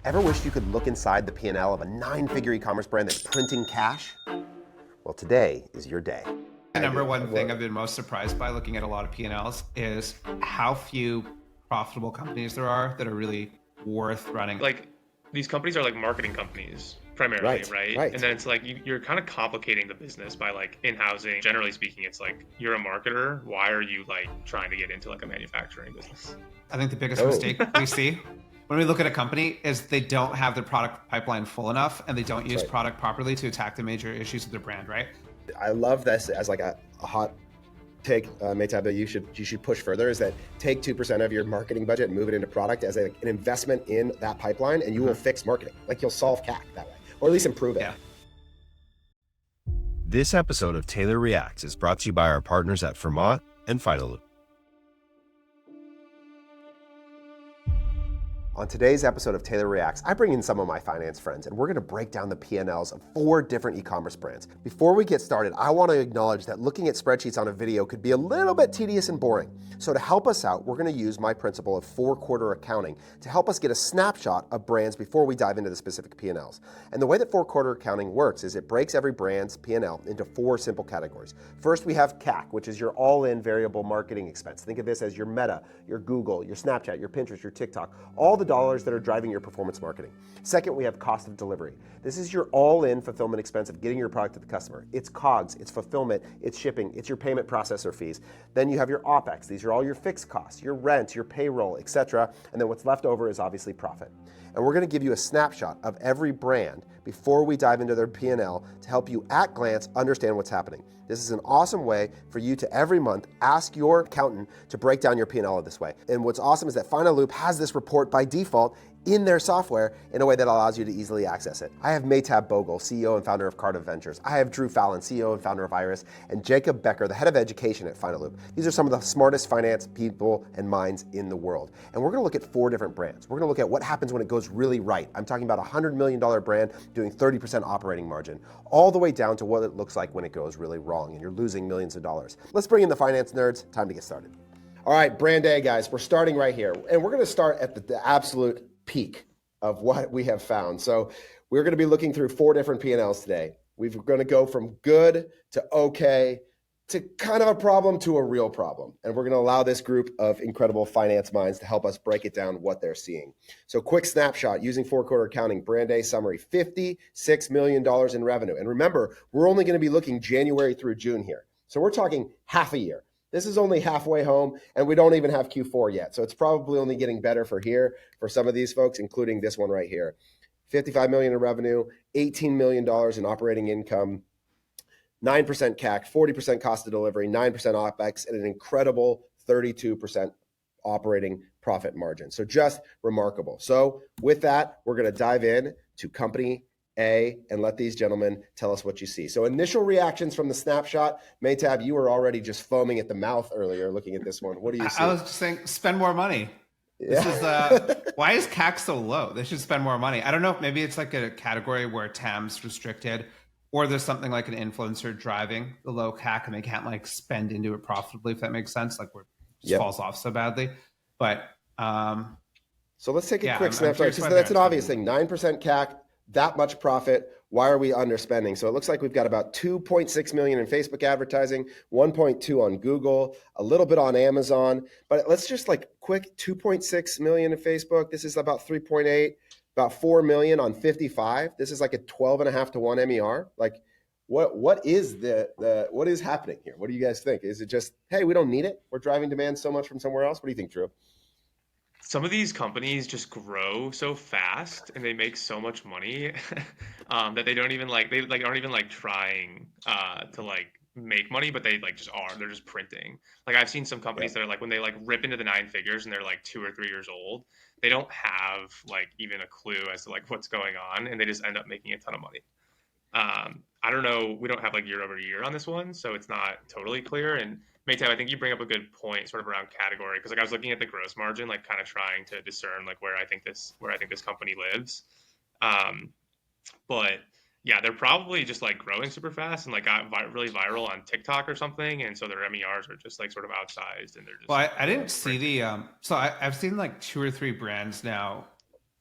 Ever wished you could look inside the P&L of a 9-figure e-commerce brand that's printing cash? Well, today is your day. The number one thing I've been most surprised by looking at a lot of P&Ls is how few profitable companies there are that are really worth running. Like, these companies are like marketing companies primarily, right? And then it's like you're kind of complicating the business by like in-housing. Generally speaking, it's like you're a marketer. Why are you like trying to get into like a manufacturing business? I think the biggest mistake we see when we look at a company is they don't have their product pipeline full enough and they don't use product properly to attack the major issues of their brand, right? I love this as like a hot take, Mehtab, that you should push further, is that take 2% of your marketing budget and move it into product as an investment in that pipeline, and you will fix marketing. Like, you'll solve CAC that way, or at least improve it. Yeah. This episode of TaylorReacts is brought to you by our partners at Vermont and Finaloop. On today's episode of TaylorReacts, I bring in some of my finance friends, and we're going to break down the P&Ls of 4 different e-commerce brands. Before we get started, I want to acknowledge that looking at spreadsheets on a video could be a little bit tedious and boring. So to help us out, we're going to use my principle of 4-quarter accounting to help us get a snapshot of brands before we dive into the specific P&Ls. And the way that 4-quarter accounting works is it breaks every brand's P&L into 4 simple categories. First, we have CAC, which is your all-in variable marketing expense. Think of this as your Meta, your Google, your Snapchat, your Pinterest, your TikTok, all the dollars that are driving your performance marketing. Second, we have cost of delivery. This is your all-in fulfillment expense of getting your product to the customer. It's COGS, it's fulfillment, it's shipping, it's your payment processor fees. Then you have your OPEX. These are all your fixed costs, your rent, your payroll, etc. And then what's left over is obviously profit. And we're going to give you a snapshot of every brand before we dive into their P&L to help you at glance understand what's happening. This is an awesome way for you to every month ask your accountant to break down your P&L this way. And what's awesome is that Finaloop has this report by default in their software in a way that allows you to easily access it. I have Mehtab Bhogal, CEO and founder of Carta Ventures. I have Fallon, CEO and founder of Iris, and Jacob Becker, the head of education at Finaloop. These are some of the smartest finance people and minds in the world. And we're going to look at 4 different brands. We're going to look at what happens when it goes really right. I'm talking about a $100 million brand doing 30% operating margin, all the way down to what it looks like when it goes really wrong and you're losing millions of dollars. Let's bring in the finance nerds. Time to get started. All right, brand A, guys. We're starting right here. And we're going to start at the absolute peak of what we have found. So we're going to be looking through 4 different P&Ls today. We're going to go from good to okay to kind of a problem to a real problem. And we're going to allow this group of incredible finance minds to help us break it down what they're seeing. So quick snapshot using 4-quarter accounting, brand A summary, $56 million in revenue. And remember, we're only going to be looking January through June here. So we're talking half a year. This is only halfway home, and we don't even have Q4 yet. So it's probably only getting better for some of these folks, including this one right here. $55 million in revenue, $18 million in operating income, 9% CAC, 40% cost of delivery, 9% OPEX, and an incredible 32% operating profit margin. So just remarkable. So with that, we're going to dive in to company A and let these gentlemen tell us what you see. So initial reactions from the snapshot. Mehtab, you were already just foaming at the mouth earlier looking at this one. What do you see? I was just saying, spend more money. Yeah. This is why is CAC so low? They should spend more money. I don't know. Maybe it's like a category where TAM's restricted, or there's something like an influencer driving the low CAC and they can't like spend into it profitably, if that makes sense. Like where it just falls off so badly. But so let's take a quick snapshot, because that's an obvious thing. 9% CAC, that much profit. Why are we underspending? So it looks like we've got about 2.6 million in Facebook advertising, 1.2 on Google, a little bit on Amazon. But let's just like quick 2.6 million in Facebook. This is about 3.8, about 4 million on 55. This is like a 12.5 to 1 MER. Like what is what is happening here? What do you guys think? Is it just, hey, we don't need it? We're driving demand so much from somewhere else? What do you think, Drew? Some of these companies just grow so fast and they make so much money that they don't even like, they like aren't even like trying to like make money, but they like just are. They're just printing. Like I've seen some companies that are like, when they like rip into the 9 figures and they're like 2 or 3 years old, they don't have like even a clue as to like what's going on, and they just end up making a ton of money. I don't know. We don't have like year over year on this one, so it's not totally clear. And Mehtab, I think you bring up a good point sort of around category, because like I was looking at the gross margin, like kind of trying to discern like where I think this company lives. But yeah, they're probably just like growing super fast and like got really viral on TikTok or something, and so their MERs are just like sort of outsized, and they're just. Well, I didn't see the so I've seen like 2 or 3 brands now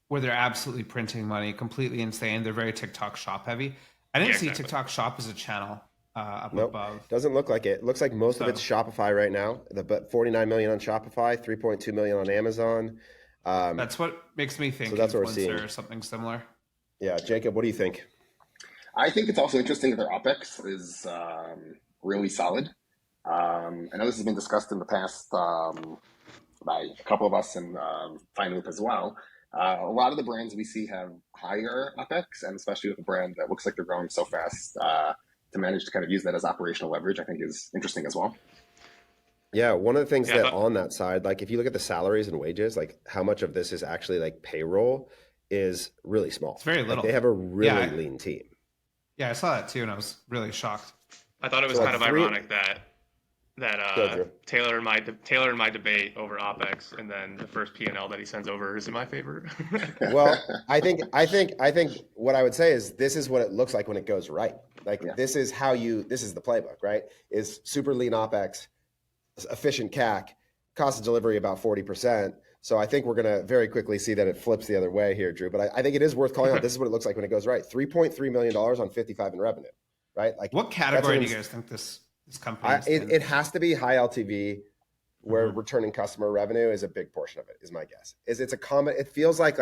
where they're absolutely printing money, completely insane. They're very TikTok shop heavy. I didn't see TikTok shop as a channel up above. Doesn't look like it. Looks like most of it's Shopify right now. But 49 million on Shopify, 3.2 million on Amazon. That's what makes me think that's what we're influencer seeing. or something similar. Yeah, Jacob, what do you think? I think it's also interesting that their OPEX is really solid. I know this has been discussed in the past by a couple of us in Finaloop as well. A lot of the brands we see have higher OPEX, and especially with a brand that looks like they're growing so fast, to manage to kind of use that as operational leverage, I think is interesting as well. Yeah, one of the things that on that side, like if you look at the salaries and wages, like how much of this is actually like payroll is really small. It's very little. Like they have a really lean team. Yeah, I saw that too, and I was really shocked. I thought it was kind of ironic that Taylor and my debate over OPEX, and then the first P&L that he sends over is in my favor. Well, I think what I would say is this is what it looks like when it goes right. Like this is the playbook, right? Is super lean OPEX, efficient CAC, cost of delivery about 40%. So I think we're going to very quickly see that it flips the other way here, Drew. But I think it is worth calling out. This is what it looks like when it goes right. $3.3 million on 55 in revenue, right? Like what category do you guys think this company is in? It has to be high LTV, where returning customer revenue is a big portion of it, is my guess. It's a common. It feels like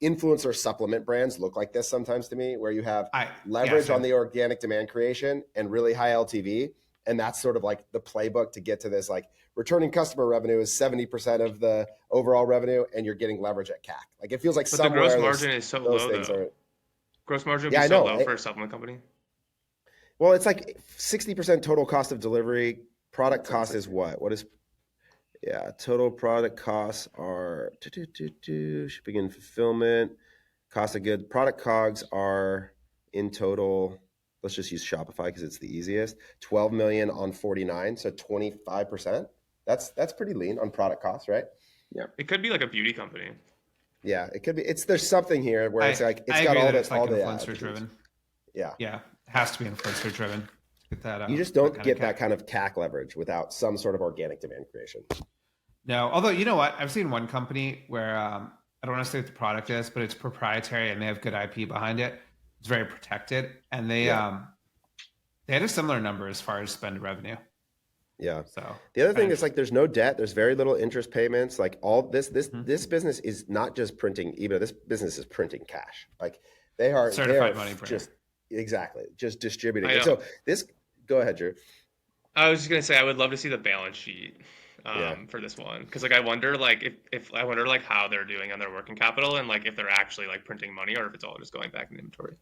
influencer supplement brands look like this sometimes to me, where you have leverage on the organic demand creation and really high LTV. And that's sort of like the playbook to get to this, like returning customer revenue is 70% of the overall revenue, and you're getting leverage at CAC. Like it feels like but the gross margin is so low, though. Gross margin would be so low for a supplement company. Well, it's like 60% total cost of delivery. Product cost is what? What is? Yeah, total product costs are shipping and fulfillment, cost of goods. Product COGS are in total. Let's just use Shopify because it's the easiest. 12 million on 49, so 25%. That's pretty lean on product costs, right? Yeah, it could be like a beauty company. Yeah, it could be. There's something here where it's like it's got all the influencer driven. Yeah, it has to be influencer driven. Get that. You just don't get that kind of CAC leverage without some sort of organic demand creation. No, although you know what, I've seen one company where I don't want to say what the product is, but it's proprietary and they have good IP behind it. It's very protected, and they had a similar number as far as spend revenue. Yeah. So the other thing is like there's no debt, there's very little interest payments. Like all this business is not just printing EBITDA. This business is printing cash. Like they are certified money printer. Just distributing. And so go ahead, Drew. I was just gonna say I would love to see the balance sheet for this one, because like I wonder like if I wonder like how they're doing on their working capital, and like if they're actually like printing money or if it's all just going back in inventory.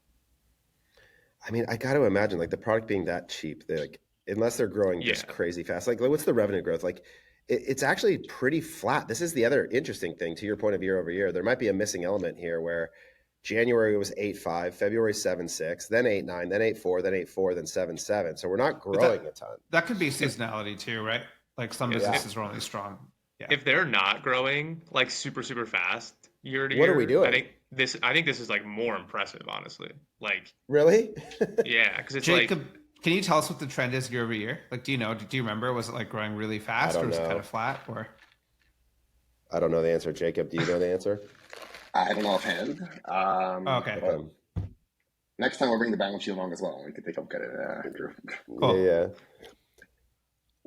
I mean, I got to imagine like the product being that cheap, they like unless they're growing just crazy fast. Like what's the revenue growth? Like it's actually pretty flat. This is the other interesting thing to your point of year over year. There might be a missing element here where January was 8.5, February 7.6, then 8.9, then 8.4, then 8.4, then 7.7. So we're not growing a ton. That could be seasonality too, right? Like some businesses are only strong. Yeah. If they're not growing like super fast year to year, what are we doing? I think this is like more impressive, honestly. Like really? Yeah, because it's Jacob, can you tell us what the trend is year over year? Like, do you remember? Was it like growing really fast, or was it kind of flat? Or I don't know the answer. Jacob, do you know the answer? I don't know offhand. Okay. Next time we'll bring the balance sheet along as well. We can take a look at it, Andrew. Cool. Yeah.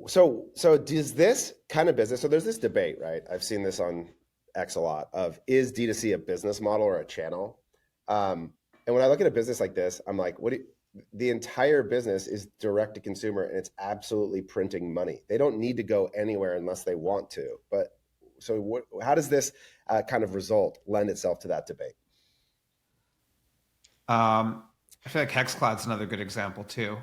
So does this kind of business? So there's this debate, right? I've seen this on X a lot of is D2C a business model or a channel? And when I look at a business like this, I'm like, the entire business is direct to consumer, and it's absolutely printing money. They don't need to go anywhere unless they want to. But so how does this kind of result lend itself to that debate? I feel like HexCloud's another good example too.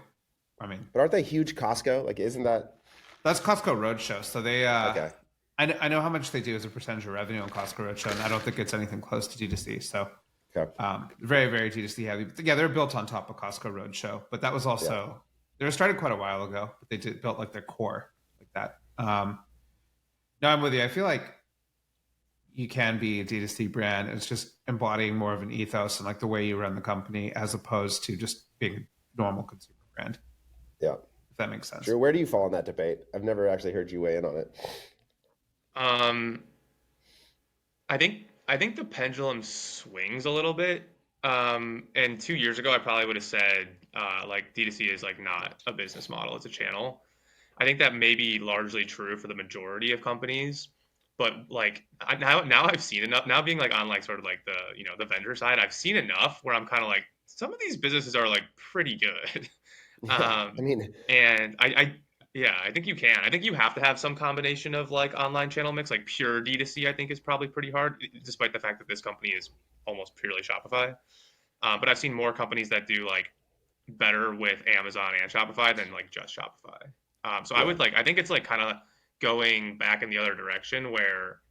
I mean, but aren't they huge Costco? Like, isn't that? That's Costco Roadshow. So they, okay. I know how much they do as a percentage of revenue on Costco Roadshow, and I don't think it's anything close to D2C. So very, very D2C heavy. But yeah, they're built on top of Costco Roadshow, but that was also, they were started quite a while ago, but they built like their core like that. No, I'm with you. I feel like you can be a D2C brand. It's just embodying more of an ethos and like the way you run the company as opposed to just being a normal consumer brand. Yeah. If that makes sense. Drew, where do you fall in that debate? I've never actually heard you weigh in on it. I think I think the pendulum swings a little bit. And 2 years ago, I probably would have said like D2C is like not a business model; it's a channel. I think that may be largely true for the majority of companies, but like now I've seen enough. Now being like on like sort of like the the vendor side, I've seen enough where I'm kind of like some of these businesses are like pretty good. Yeah, I mean, And yeah, I think you can. I think you have to have some combination of like online channel mix, like pure D2C. I think is probably pretty hard, despite the fact that this company is almost purely Shopify. But I've seen more companies that do like better with Amazon and Shopify than like just Shopify. So I yeah. would like, I think it's like kind of going back in the other direction where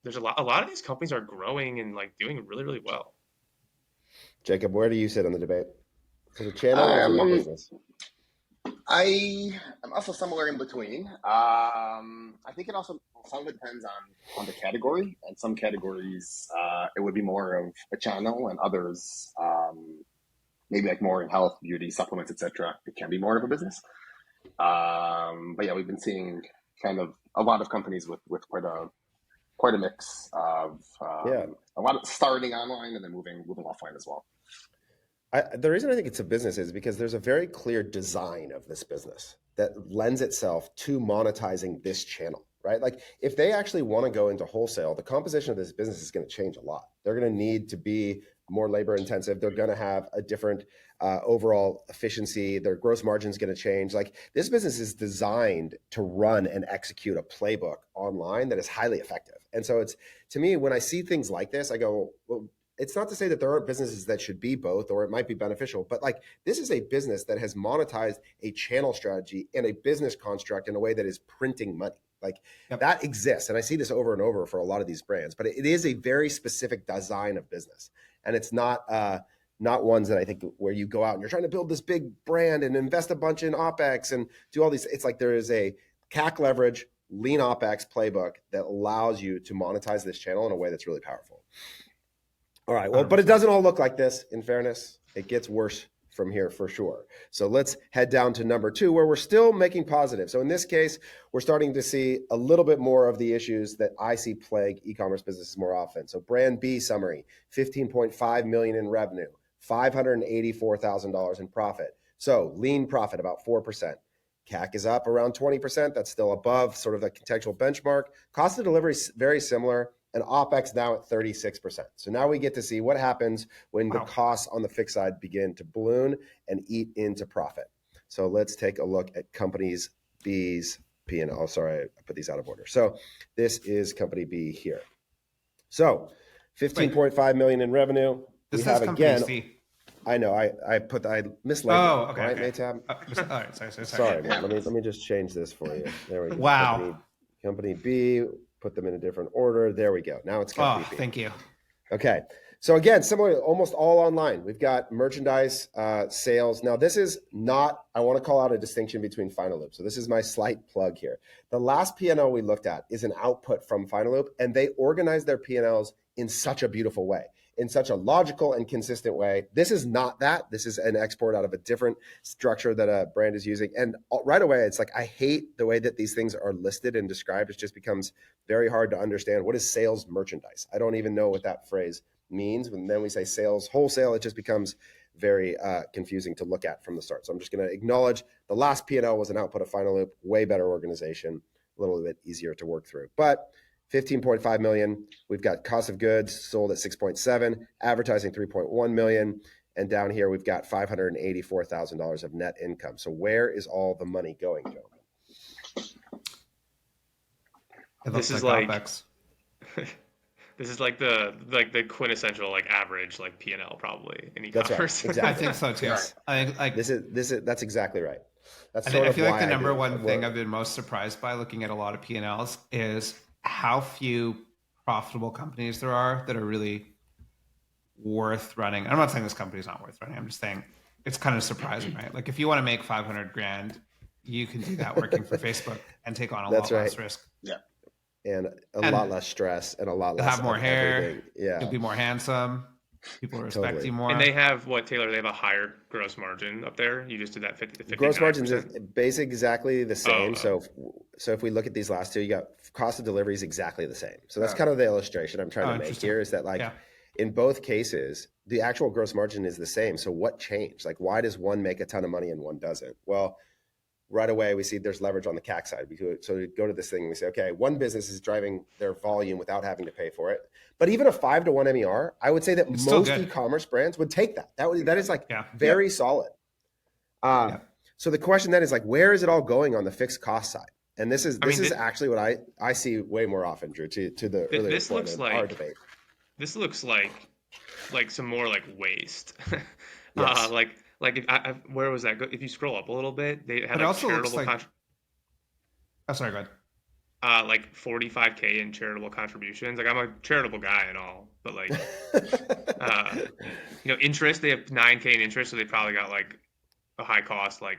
there's a lot of these companies are growing and like doing really, really well. Jacob, where do you sit on the debate? Is it a channel or is it a business? I am also somewhere in between. I think it also some of it depends on the category, and some categories it would be more of a channel, and others maybe like more in health, beauty, supplements, etc. It can be more of a business. But yeah, we've been seeing kind of a lot of companies with quite a mix of a lot of starting online and then moving offline as well. The reason I think it's a business is because there's a very clear design of this business that lends itself to monetizing this channel, right? Like if they actually want to go into wholesale, the composition of this business is going to change a lot. They're going to need to be more labor intensive. They're going to have a different overall efficiency. Their gross margin is going to change. Like this business is designed to run and execute a playbook online that is highly effective. And so it's, to me, when I see things like this, I go, well, it's not to say that there aren't businesses that should be both, or it might be beneficial, but like this is a business that has monetized a channel strategy and a business construct in a way that is printing money. Like that exists. And I see this over and over for a lot of these brands, but it is a very specific design of business. And it's not ones that I think where you go out and you're trying to build this big brand and invest a bunch in OPEX and do all these. It's like there is a CAC leverage, lean OPEX playbook that allows you to monetize this channel in a way that's really powerful. All right, well, but it doesn't all look like this, in fairness. It gets worse from here for sure. So let's head down to number 2, where we're still making positive. So in this case, we're starting to see a little bit more of the issues that I see plague e-commerce businesses more often. So brand B summary, 15.5 million in revenue, $584,000 in profit. So lean profit, about 4%. CAC is up around 20%. That's still above sort of the contextual benchmark. Cost of delivery is very similar. And OPEX now at 36%. So now we get to see what happens when the costs on the fixed side begin to balloon and eat into profit. So let's take a look at companies B's P&L. Oh, sorry, I put these out of order. So this is company B here. So 15.5 million in revenue. This is company C. I know. I mislabeled. Oh, okay. Right, okay. Mehtab? All right. Sorry. Sorry, man. Let me just change this for you. There we go. Wow. Company B. Put them in a different order. There we go. Now it's company B. Thank you. Okay. So again, similar, almost all online. We've got merchandise sales. Now this is not, I want to call out a distinction between Finaloop. So this is my slight plug here. The last P&L we looked at is an output from Finaloop, and they organize their P&Ls in such a beautiful way, in such a logical and consistent way. This is not that. This is an export out of a different structure that a brand is using. And right away, it's like, I hate the way that these things are listed and described. It just becomes very hard to understand. What is sales merchandise? I don't even know what that phrase means. And then we say sales wholesale, it just becomes very confusing to look at from the start. So I'm just going to acknowledge the last P&L was an output of Finaloop, way better organization, a little bit easier to work through. But 15.5 million. We've got cost of goods sold at 6.7, advertising 3.1 million, and down here we've got $584,000 of net income. So where is all the money going, gentlemen? This is like OPEX. This is like the quintessential like average like P&L probably in e-commerce. That's right. Exactly. I think so too. Right. I think like that's exactly right. That's I feel like the number one thing I've been most surprised by looking at a lot of P&Ls is how few profitable companies there are that are really worth running. I'm not saying this company is not worth running. I'm just saying it's kind of surprising, right? Like if you want to make 500 grand, you can do that working for Facebook and take on a lot less risk. Yeah. And a lot less stress and a lot less. You'll have more hair. Everything. Yeah. You'll be more handsome. People respect Totally. you more. And they have what, Taylor? They have a higher gross margin up there. You just did that 50. Gross margins is basically exactly the same. Oh. So if we look at these last two, you got cost of delivery is exactly the same. So that's kind of the illustration I'm trying to make here, is that like in both cases, the actual gross margin is the same. So what changed? Like, why does one make a ton of money and one doesn't? Well, right away we see there's leverage on the CAC side. So we go to this thing and we say, okay, one business is driving their volume without having to pay for it. But even a 5-to-1 MER, I would say that most e-commerce brands would take that. That is like very solid. So the question then is like, where is it all going on the fixed cost side? And this is actually what I see way more often, Drew, to the earlier point of our debate. This looks like some more like waste. Yes. Like if where was that? If you scroll up a little bit, they had like charitable. Oh, sorry, go ahead. Like 45K in charitable contributions. Like, I'm a charitable guy and all, but like, interest. They have 9K in interest, so they probably got like a high cost, like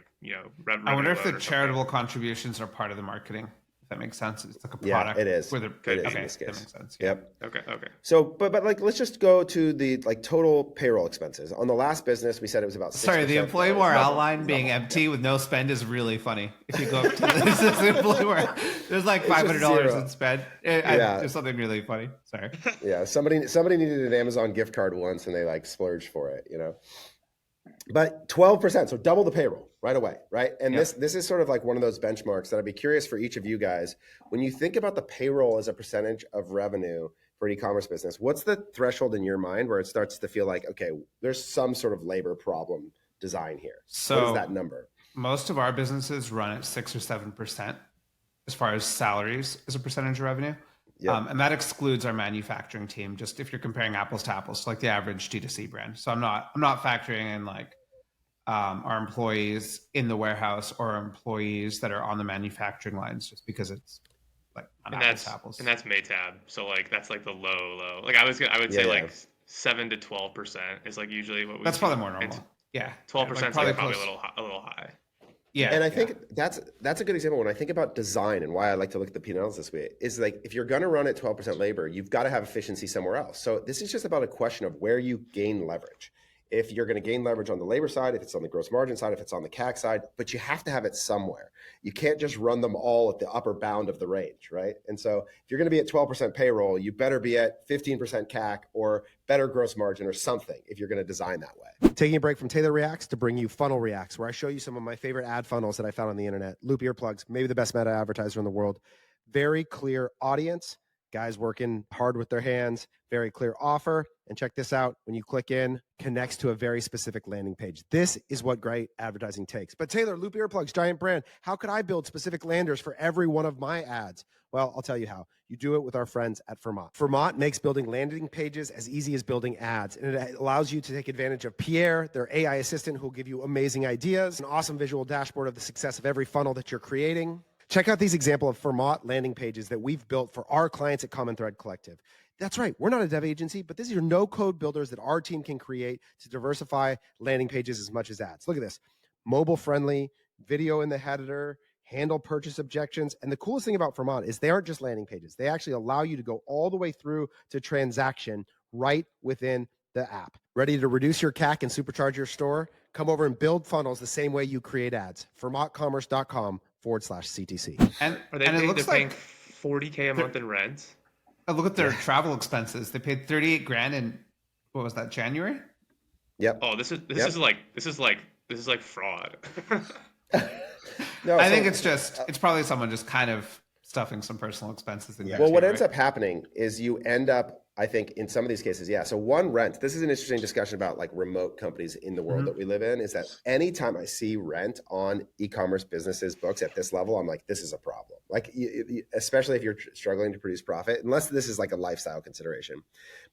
revenue. I wonder if the charitable contributions are part of the marketing. If that makes sense. It's like a product. Yeah, it is. It is in this case. That makes sense. Yep. Okay. So, but like, let's just go to the like total payroll expenses. On the last business, we said it was about 6%. Sorry, the employee morale line being empty with no spend is really funny. If you go up to this employee morale, there's like $500 in spend. There's something really funny. Sorry. Yeah, somebody needed an Amazon gift card once, and they like splurged for it. But 12%, so double the payroll right away, right? And this is sort of like one of those benchmarks that I'd be curious for each of you guys. When you think about the payroll as a percentage of revenue for an e-commerce business, what's the threshold in your mind where it starts to feel like, okay, there's some sort of labor problem design here? So what is that number? Most of our businesses run at 6 or 7% as far as salaries as a percentage of revenue. Yep. And that excludes our manufacturing team, just if you're comparing apples to apples, like the average D2C brand. So I'm not factoring in like our employees in the warehouse or our employees that are on the manufacturing lines, just because it's like apples to apples. And that's Mehtab. So like that's like the low. Like I would say like 7 to 12% is like usually what we. That's probably more normal. 12% is probably a little high. Yeah, and I think that's a good example. When I think about design and why I like to look at the P&Ls this way, is like if you're going to run at 12% labor, you've got to have efficiency somewhere else. So this is just about a question of where you gain leverage. If you're going to gain leverage on the labor side, if it's on the gross margin side, if it's on the CAC side, but you have to have it somewhere. You can't just run them all at the upper bound of the range, right? And so if you're going to be at 12% payroll, you better be at 15% CAC or better gross margin or something if you're going to design that way. Taking a break from TaylorReacts to bring you Finaloop, where I show you some of my favorite ad funnels that I found on the internet. Loop earplugs, maybe the best meta advertiser in the world. Very clear audience, guys working hard with their hands, very clear offer. And check this out. When you click in, connects to a very specific landing page. This is what great advertising takes. But Taylor, Loop earplugs, giant brand. How could I build specific landers for every one of my ads? Well, I'll tell you how. You do it with our friends at Vermont. Vermont makes building landing pages as easy as building ads. And it allows you to take advantage of Pierre, their AI assistant, who will give you amazing ideas, an awesome visual dashboard of the success of every funnel that you're creating. Check out these example of Vermont landing pages that we've built for our clients at Common Thread Collective. That's right. We're not a dev agency, but this is your no-code builders that our team can create to diversify landing pages as much as ads. Look at this. Mobile-friendly, video in the header, handle purchase objections. And the coolest thing about Vermont is they aren't just landing pages. They actually allow you to go all the way through to transaction right within the app. Ready to reduce your CAC and supercharge your store? Come over and build funnels the same way you create ads. VermontCommerce.com/CTC. And it looks like 40K a month in rent. Look at their travel expenses. They paid $38,000 in, what was that, January? Yep. Oh, this is like fraud. No, I think it's probably someone just kind of stuffing some personal expenses in. Well, what ends up happening is you end up, I think, in some of these cases, so one, rent. This is an interesting discussion about like remote companies in the world that we live in, is that anytime I see rent on e-commerce businesses books at this level, I'm like, this is a problem. Like, especially if you're struggling to produce profit, unless this is like a lifestyle consideration.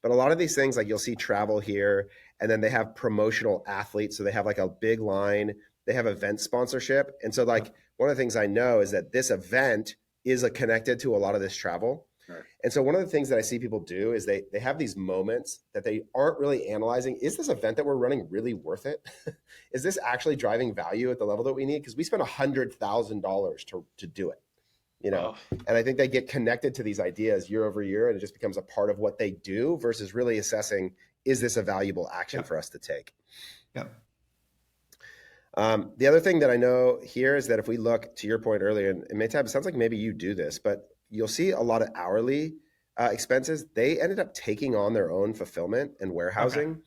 But a lot of these things, like you'll see travel here, and then they have promotional athletes. So they have like a big line, they have event sponsorship. And so like one of the things I know is that this event is connected to a lot of this travel. Right. And so one of the things that I see people do is they have these moments that they aren't really analyzing. Is this event that we're running really worth it? Is this actually driving value at the level that we need? Because we spent $100,000 to do it, And I think they get connected to these ideas year over year, and it just becomes a part of what they do versus really assessing, is this a valuable action Yep. for us to take? Yep. The other thing that I know here is that if we look to your point earlier, and Mehtab, it sounds like maybe you do this, but you'll see a lot of hourly expenses. They ended up taking on their own fulfillment and warehousing.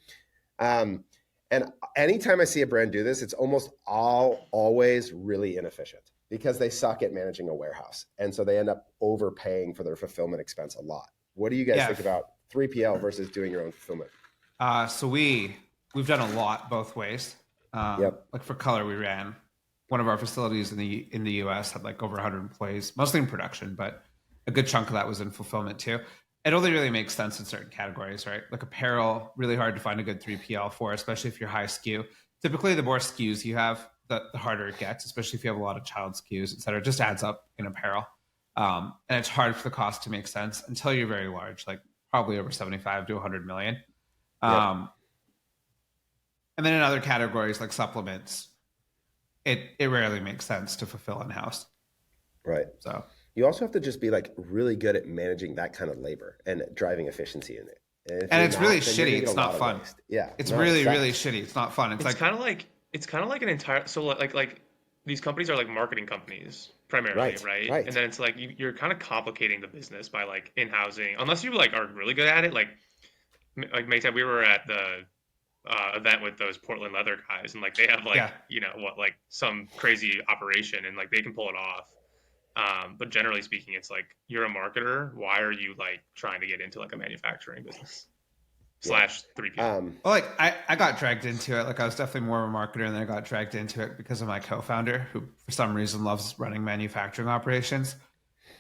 And anytime I see a brand do this, it's almost always really inefficient because they suck at managing a warehouse. And so they end up overpaying for their fulfillment expense a lot. What do you guys think about 3PL versus doing your own fulfillment? So we've done a lot both ways. Like for Color, we ran one of our facilities in the US had like over 100 employees, mostly in production, but a good chunk of that was in fulfillment too. It only really makes sense in certain categories, right? Like apparel, really hard to find a good 3PL for, especially if you're high SKU. Typically, the more SKUs you have, the harder it gets, especially if you have a lot of child SKUs, et cetera. It just adds up in apparel. And it's hard for the cost to make sense until you're very large, like probably over 75 to 100 million. And then in other categories like supplements, it rarely makes sense to fulfill in-house. Right. So you also have to just be like really good at managing that kind of labor and driving efficiency in it. And it's really shitty. It's not fun. Yeah. It's really shitty. It's not fun. It's kind of like an entire, so like these companies are like marketing companies primarily, right? And then it's like you're kind of complicating the business by like in-housing, unless you like are really good at it. Like Mehtab, we were at the event with those Portland leather guys, and like they have like like some crazy operation, and like they can pull it off. But generally speaking, it's like you're a marketer. Why are you like trying to get into like a manufacturing business / 3PL? Well, like I got dragged into it. Like I was definitely more of a marketer, and then I got dragged into it because of my co-founder, who for some reason loves running manufacturing operations.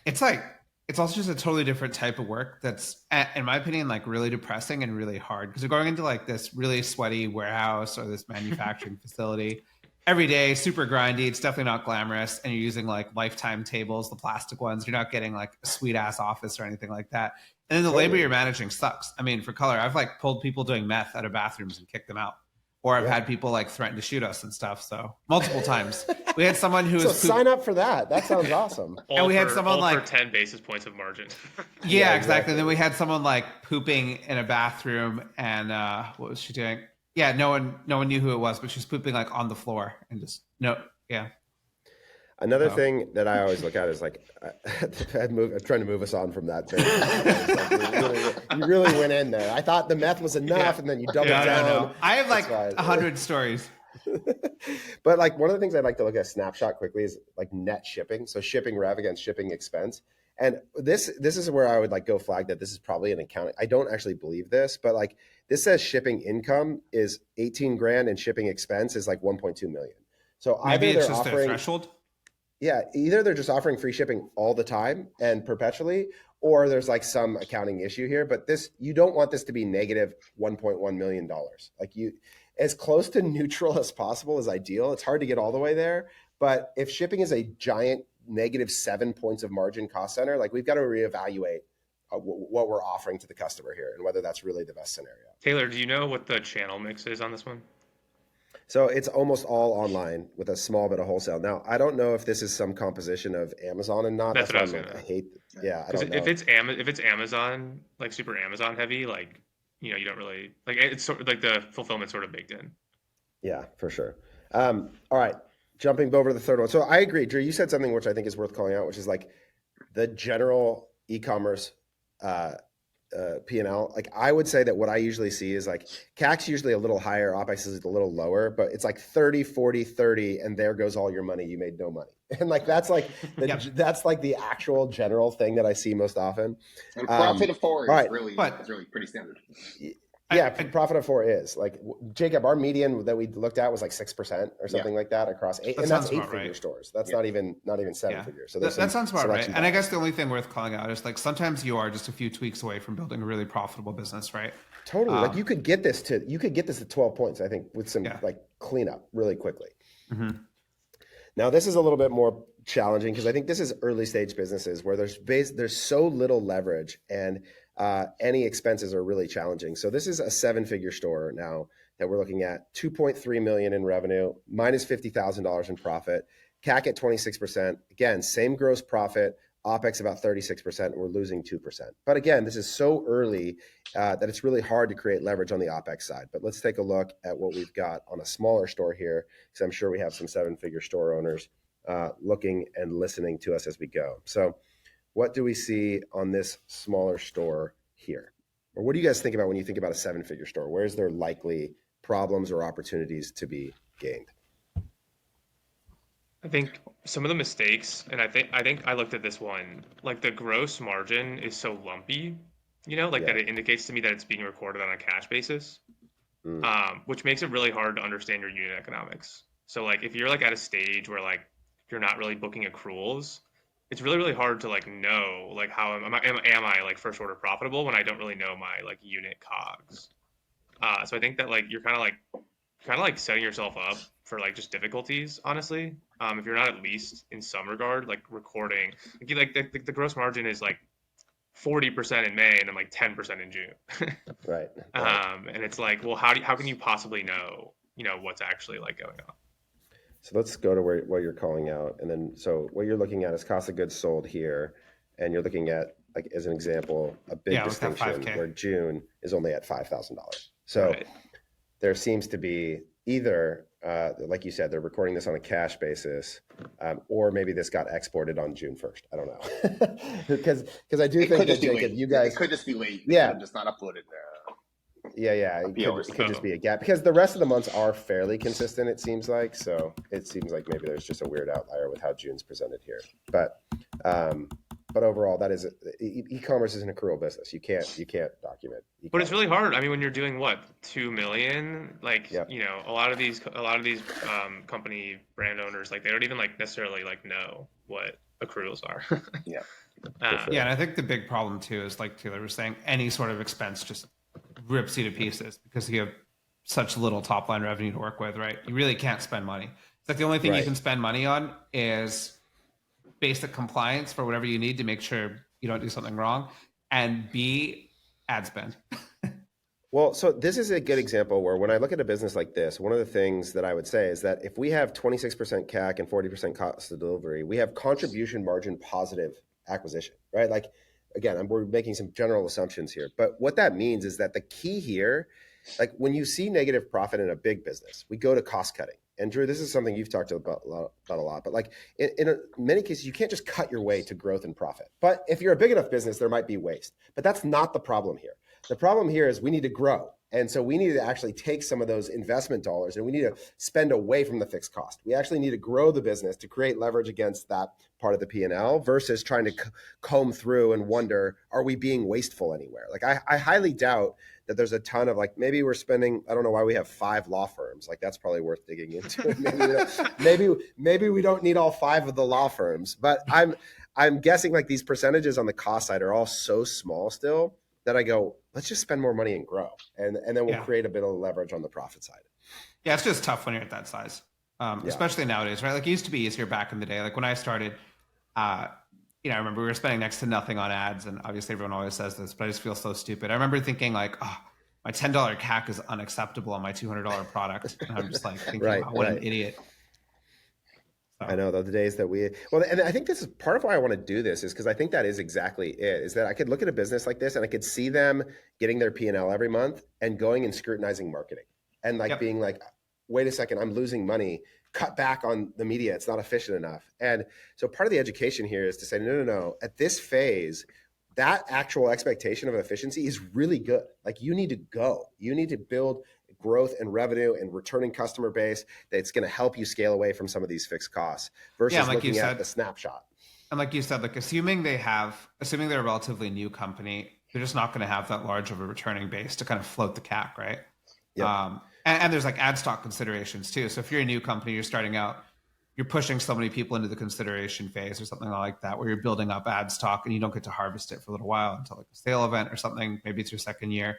It's like it's also just a totally different type of work that's, in my opinion, like really depressing and really hard because you're going into like this really sweaty warehouse or this manufacturing facility every day, super grindy. It's definitely not glamorous. And you're using like lifetime tables, the plastic ones. You're not getting like a sweet ass office or anything like that. And then the labor you're managing sucks. I mean, for Color, I've like pulled people doing meth out of bathrooms and kicked them out. Or I've had people like threaten to shoot us and stuff. So multiple times. We had someone who was sign up for that. That sounds awesome. And we had someone like for 10 basis points of margin. Yeah, exactly. And then we had someone like pooping in a bathroom, and what was she doing? Yeah, no one knew who it was, but she was pooping like on the floor and just Another thing that I always look at is like, I'm trying to move us on from that. You really went in there. I thought the meth was enough, and then you doubled down. No. I have like 100 stories. But like one of the things I'd like to look at a snapshot quickly is like net shipping. So shipping rev against shipping expense. And this is where I would like go flag that this is probably an accounting. I don't actually believe this, but like this says shipping income is 18 grand and shipping expense is like 1.2 million. So maybe either it's they're just offering, their threshold. Yeah, either they're just offering free shipping all the time and perpetually, or there's like some accounting issue here. But this, you don't want this to be negative $1.1 million. Like as close to neutral as possible is ideal. It's hard to get all the way there. But if shipping is a giant negative 7 points of margin cost center, like we've got to reevaluate what we're offering to the customer here and whether that's really the best scenario. Taylor, do you know what the channel mix is on this one? So it's almost all online with a small bit of wholesale. Now, I don't know if this is some composition of Amazon and not. That's what I was why gonna. I hate. Yeah, I don't know. If it's Amazon, like super Amazon heavy, like you don't really like it's sort of like the fulfillment sort of baked in. Yeah, for sure. All right, jumping over to the third one. So I agree, Drew. You said something which I think is worth calling out, which is like the general e-commerce P&L. Like I would say that what I usually see is like CAC's usually a little higher, OPEX is a little lower, but it's like 30, 40, 30, and there goes all your money. You made no money. And like that's like that's like the actual general thing that I see most often. And profit of 4 is really pretty standard. Yeah, profit of 4 is like Jacob. Our median that we looked at was like 6% or something like that across 8, and that's 8-figure stores. That's not even 7 figures. So that sounds about right. And I guess the only thing worth calling out is like sometimes you are just a few tweaks away from building a really profitable business, right? Totally. Like you could get this to 12 points, I think, with some like cleanup really quickly. Mm-hmm. Now this is a little bit more challenging because I think this is early stage businesses where there's so little leverage and any expenses are really challenging. So this is a 7-figure store now that we're looking at, 2.3 million in revenue, minus $50,000 in profit, CAC at 26%. Again, same gross profit, OPEX about 36%, and we're losing 2%. But again, this is so early that it's really hard to create leverage on the OPEX side. But let's take a look at what we've got on a smaller store here, because I'm sure we have some 7-figure store owners looking and listening to us as we go. So what do we see on this smaller store here? Or what do you guys think about when you think about a 7-figure store? Where's there likely problems or opportunities to be gained? I think some of the mistakes, and I think I looked at this one, like the gross margin is so lumpy, that it indicates to me that it's being recorded on a cash basis, which makes it really hard to understand your unit economics. So like if you're like at a stage where like you're not really booking accruals, it's really, really hard to like know like how am I like first order profitable when I don't really know my like unit COGS. So I think that like you're kind of like setting yourself up for like just difficulties, honestly. If you're not at least in some regard like recording, like the gross margin is like 40% in May and then like 10% in June. Right. And it's like, well, how can you possibly know what's actually like going on? So let's go to what you're calling out. And then, so what you're looking at is cost of goods sold here. And you're looking at, like, as an example, a big distinction where June is only at $5,000. So there seems to be either, like you said, they're recording this on a cash basis, or maybe this got exported on June 1st. I don't know. Because I do think that, Jacob, you guys... It could just be late. Yeah. Just not uploaded. Yeah. It could just be a gap, because the rest of the months are fairly consistent, it seems like. So it seems like maybe there's just a weird outlier with how June's presented here. But overall, that is e-commerce is an accrual business. You can't document. E-commerce. But it's really hard. I mean, when you're doing what, 2 million, like a lot of these company brand owners, like they don't even like necessarily like know what accruals are. Yeah. Yeah, and I think the big problem too is, like Taylor was saying, any sort of expense just rips you to pieces because you have such little top line revenue to work with, right? You really can't spend money. It's like the only thing you can spend money on is basic compliance for whatever you need to make sure you don't do something wrong, and B, ad spend. Well, so this is a good example where when I look at a business like this, one of the things that I would say is that if we have 26% CAC and 40% cost of delivery, we have contribution margin positive acquisition, right? Like, again, we're making some general assumptions here, but what that means is that the key here, like when you see negative profit in a big business, we go to cost cutting. And Drew, this is something you've talked about a lot, but like in many cases, you can't just cut your way to growth and profit. But if you're a big enough business, there might be waste, but that's not the problem here. The problem here is we need to grow. And so we need to actually take some of those investment dollars and we need to spend away from the fixed cost. We actually need to grow the business to create leverage against that part of the P&L versus trying to comb through and wonder, are we being wasteful anywhere? Like I highly doubt that there's a ton of like, maybe we're spending, I don't know why we have 5 law firms. Like that's probably worth digging into. Maybe we don't need all 5 of the law firms, but I'm guessing like these percentages on the cost side are all so small still that I go, let's just spend more money and grow. And then we'll create a bit of leverage on the profit side. Yeah, it's just tough when you're at that size, especially nowadays, right? Like it used to be easier back in the day. Like when I started, I remember we were spending next to nothing on ads. And obviously everyone always says this, but I just feel so stupid. I remember thinking like, oh, my $10 CAC is unacceptable on my $200 product. And I'm just like thinking, wow, what an idiot. I know, though, the days that and I think this is part of why I want to do this is because I think that is exactly it, is that I could look at a business like this and I could see them getting their P&L every month and going and scrutinizing marketing and like being like, wait a second, I'm losing money, cut back on the media. It's not efficient enough. And so part of the education here is to say, no. At this phase, that actual expectation of efficiency is really good. Like you need to go. You need to build growth and revenue and returning customer base that's going to help you scale away from some of these fixed costs versus looking at the snapshot. And like you said, like assuming they're a relatively new company, they're just not going to have that large of a returning base to kind of float the CAC, right? Yeah. And there's like ad stock considerations too. So if you're a new company, you're starting out, you're pushing so many people into the consideration phase or something like that, where you're building up ad stock and you don't get to harvest it for a little while until like a sale event or something. Maybe it's your second year.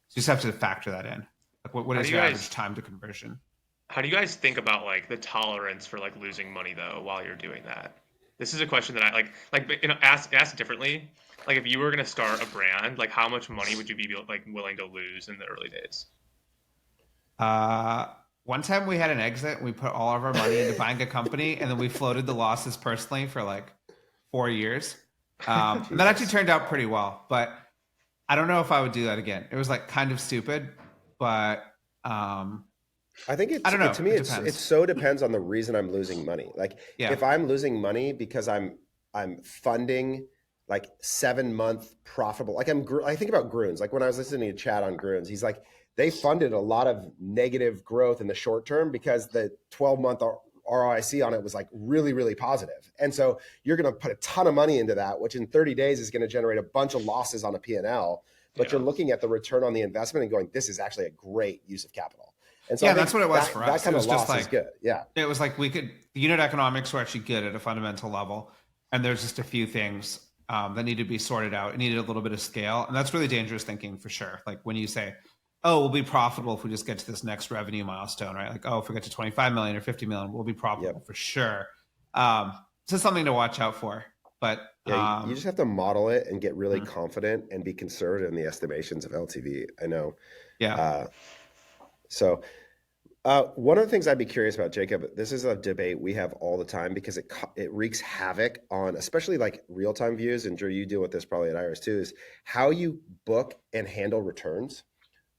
So you just have to factor that in. Like what is your average time to conversion? How do you guys think about like the tolerance for like losing money though while you're doing that? This is a question that I ask differently. Like if you were going to start a brand, like how much money would you be like willing to lose in the early days? One time we had an exit and we put all of our money into buying a company and then we floated the losses personally for like 4 years. And that actually turned out pretty well, but I don't know if I would do that again. It was like kind of stupid, but I think I don't know. to me, It it depends. so depends on the reason I'm losing money. Like Yeah. if I'm losing money because I'm funding like 7-month profitable, like I think about Grunes. Like when I was listening to Chad on Grunes, he's like, they funded a lot of negative growth in the short term because the 12-month ROIC on it was like really, really positive. And so you're going to put a ton of money into that, which in 30 days is going to generate a bunch of losses on a P&L, but you're looking at the return on the investment and going, this is actually a great use of capital. And so that's what it was for us. That kind of loss like, is good. Yeah. It was like the unit economics were actually good at a fundamental level. And there's just a few things that need to be sorted out. It needed a little bit of scale. And that's really dangerous thinking for sure. Like when you say, oh, we'll be profitable if we just get to this next revenue milestone, right? Like, oh, if we get to 25 million or 50 million, we'll be profitable for sure. So something to watch out for. But you just have to model it and get really confident and be conservative in the estimations of LTV. I know. Yeah. So one of the things I'd be curious about, Jacob, this is a debate we have all the time because it wreaks havoc on, especially like real-time views, and Drew, you deal with this probably at Iris too, is how you book and handle returns,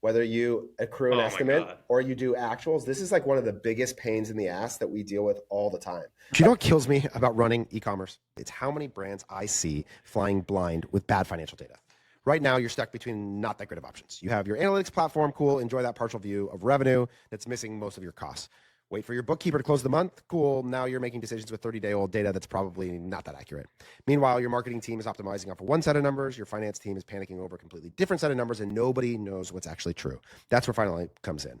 whether you accrue an estimate or you do actuals. This is like one of the biggest pains in the ass that we deal with all the time. Do you know what kills me about running e-commerce? It's how many brands I see flying blind with bad financial data. Right now, you're stuck between not that great of options. You have your analytics platform, cool, enjoy that partial view of revenue that's missing most of your costs. Wait for your bookkeeper to close the month, cool, now you're making decisions with 30-day-old data that's probably not that accurate. Meanwhile, your marketing team is optimizing off of one set of numbers, your finance team is panicking over a completely different set of numbers, and nobody knows what's actually true. That's where Finaloop comes in.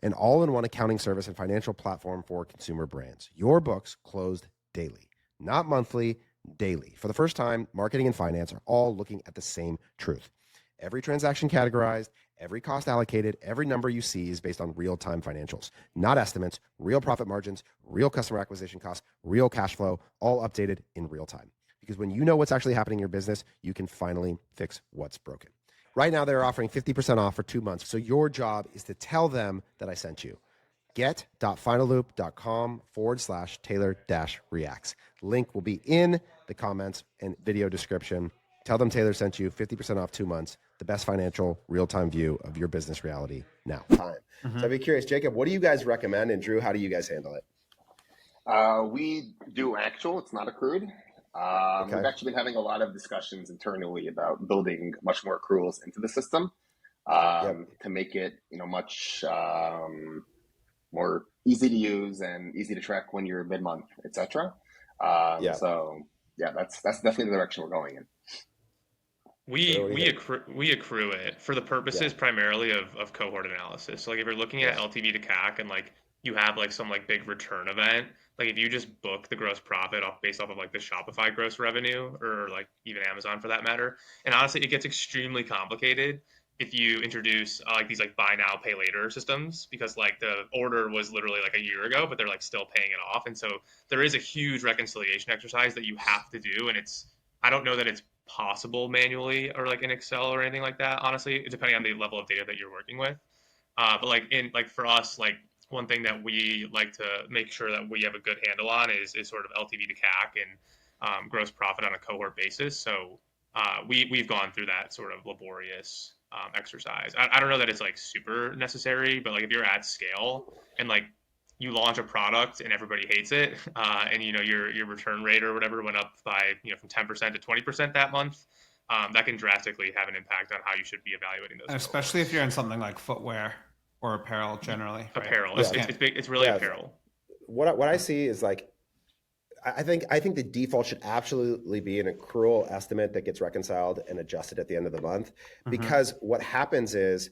An all-in-one accounting service and financial platform for consumer brands. Your books closed daily, not monthly, daily. For the first time, marketing and finance are all looking at the same truth. Every transaction categorized, every cost allocated, every number you see is based on real-time financials, not estimates, real profit margins, real customer acquisition costs, real cash flow, all updated in real time. Because when you know what's actually happening in your business, you can finally fix what's broken. Right now, they're offering 50% off for 2 months. So your job is to tell them that I sent you. get.finaloop.com/Taylor-Reacts. Link will be in the comments and video description. Tell them Taylor sent you 50% off 2 months, the best financial real-time view of your business reality now. So I'd be curious, Jacob, what do you guys recommend? And Drew, how do you guys handle it? We do actual, it's not accrued. We've actually been having a lot of discussions internally about building much more accruals into the system to make it, much more easy to use and easy to track when you're mid-month, etc. So that's definitely the direction we're going in. We accrue it for the purposes primarily of cohort analysis. So like if you're looking at LTV to CAC and like you have like some like big return event, like if you just book the gross profit based off of like the Shopify gross revenue or like even Amazon for that matter, and honestly it gets extremely complicated if you introduce like these like buy now pay later systems, because like the order was literally like a year ago but they're like still paying it off, and so there is a huge reconciliation exercise that you have to do, and I don't know that it's possible manually or like in Excel or anything like that, honestly, depending on the level of data that you're working with. But like for us, like one thing that we like to make sure that we have a good handle on is sort of LTV to CAC and gross profit on a cohort basis. So we've gone through that sort of laborious exercise. I don't know that it's like super necessary, but like if you're at scale and like you launch a product and everybody hates it, and your return rate or whatever went up by from 10% to 20% that month, that can drastically have an impact on how you should be evaluating those. Especially if you're in something like footwear or apparel generally. Apparel, right? It's really apparel. What I see is like, I think the default should absolutely be an accrual estimate that gets reconciled and adjusted at the end of the month, because what happens is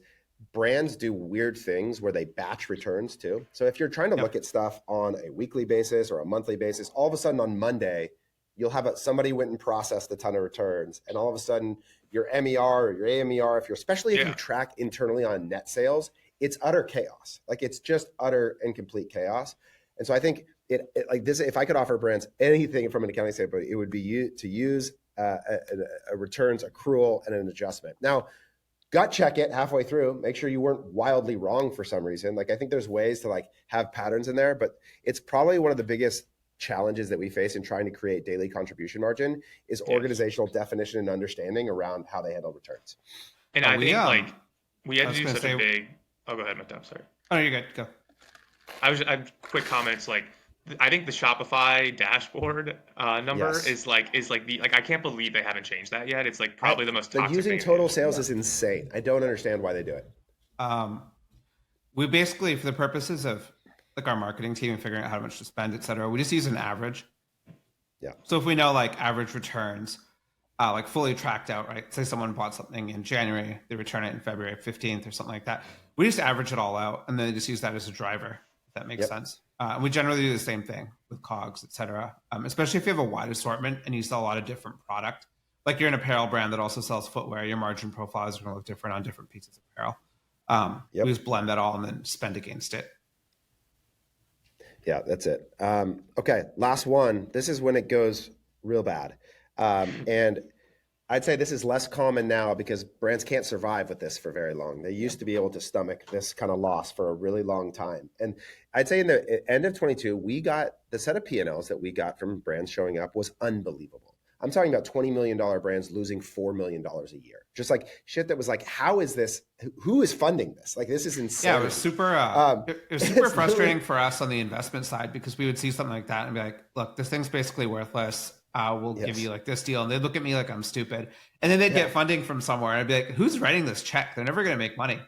brands do weird things where they batch returns too. So if you're trying to look at stuff on a weekly basis or a monthly basis, all of a sudden on Monday, you'll have somebody went and processed a ton of returns, and all of a sudden your MER or your AMER, especially if you track internally on net sales, it's utter chaos. Like it's just utter and complete chaos. And so I think it like this, if I could offer brands anything from an accounting standpoint, it would be to use a returns accrual and an adjustment. Now, gut check it halfway through, make sure you weren't wildly wrong for some reason. Like I think there's ways to like have patterns in there, but it's probably one of the biggest challenges that we face in trying to create daily contribution margin is organizational definition and understanding around how they handle returns. And I think like we had to do such a big. Oh, go ahead, Mehtab. Sorry. Oh, you're good. Go. I quick comments like. I think the Shopify dashboard number is the I can't believe they haven't changed that yet. It's like probably the most toxic using total sales is insane. I don't understand why they do it. We basically, for the purposes of like our marketing team and figuring out how much to spend, et cetera, we just use an average. Yeah. So if we know like average returns, like fully tracked out, right? Say someone bought something in January, they return it in February 15th or something like that. We just average it all out and then just use that as a driver. If that makes sense. We generally do the same thing with COGS, et cetera. Especially if you have a wide assortment and you sell a lot of different product. Like you're an apparel brand that also sells footwear, your margin profiles are going to look different on different pieces of apparel. We just blend that all and then spend against it. Yeah, that's it. Okay, last one. This is when it goes real bad. And I'd say this is less common now because brands can't survive with this for very long. They used to be able to stomach this kind of loss for a really long time. And I'd say in the end of 22, we got the set of P&Ls that we got from brands showing up was unbelievable. I'm talking about $20 million brands losing $4 million a year. Just like shit that was like, how is this? Who is funding this? Like, this is insane. Yeah, it was super, it was super frustrating for us on the investment side because we would see something like that and be like, look, this thing's basically worthless. We'll give you like this deal. And they'd look at me like I'm stupid. And then they'd get funding from somewhere. And I'd be like, who's writing this check? They're never going to make money.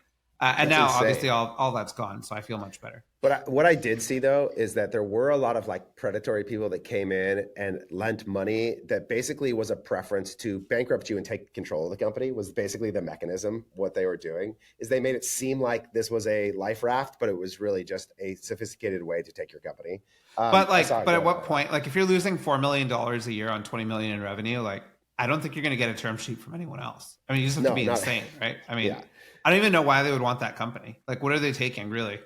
And now obviously all that's gone. So I feel much better. But what I did see though, is that there were a lot of like predatory people that came in and lent money that basically was a preference to bankrupt you and take control of the company was basically the mechanism. What they were doing is they made it seem like this was a life raft, but it was really just a sophisticated way to take your company. But at what point, like if you're losing $4 million a year on 20 million in revenue, like I don't think you're going to get a term sheet from anyone else. I mean, you just have to be insane, right? I mean, I don't even know why they would want that company. Like, what are they taking really?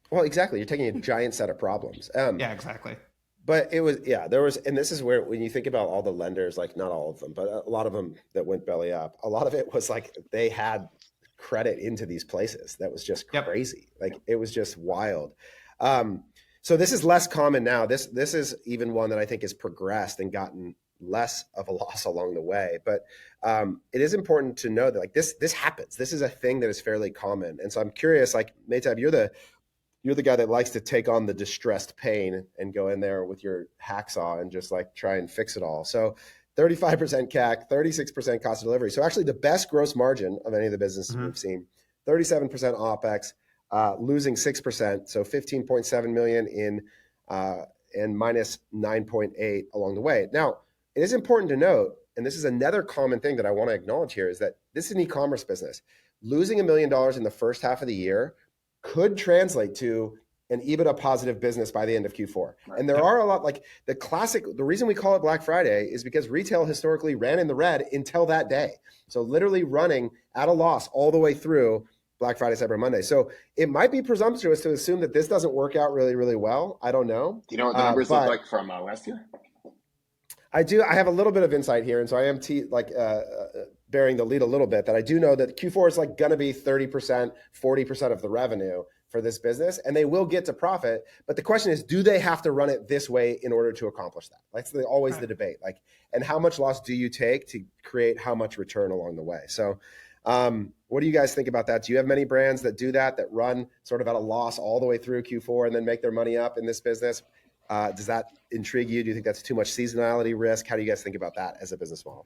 Well, exactly. You're taking a giant set of problems. Yeah, exactly. But it was, there was, and this is where, when you think about all the lenders, like not all of them, but a lot of them that went belly up, a lot of it was like, they had credit into these places. That was just crazy. Like it was just wild. So this is less common now. This is even one that I think has progressed and gotten less of a loss along the way. But it is important to know that like this happens. This is a thing that is fairly common. And so I'm curious, like Mehtab, you're the guy that likes to take on the distressed pain and go in there with your hacksaw and just like try and fix it all. So 35% CAC, 36% cost of delivery. So actually the best gross margin of any of the businesses we've seen, 37% OPEX, losing 6%. So 15.7 million in and minus 9.8 along the way. Now, it is important to note, and this is another common thing that I want to acknowledge here, is that this is an e-commerce business. Losing $1 million in the first half of the year could translate to an EBITDA positive business by the end of Q4. Right. And there are a lot, like the reason we call it Black Friday is because retail historically ran in the red until that day. So literally running at a loss all the way through Black Friday, Cyber Monday. So it might be presumptuous to assume that this doesn't work out really, really well. I don't know. Do you know what the numbers look like from last year? I do. I have a little bit of insight here. And so I am bearing the lead a little bit that I do know that Q4 is like going to be 30%, 40% of the revenue for this business, and they will get to profit. But the question is, do they have to run it this way in order to accomplish that? That's always the debate. Like, and how much loss do you take to create how much return along the way? So what do you guys think about that? Do you have many brands that do that run sort of at a loss all the way through Q4 and then make their money up in this business? Does that intrigue you? Do you think that's too much seasonality risk? How do you guys think about that as a business model?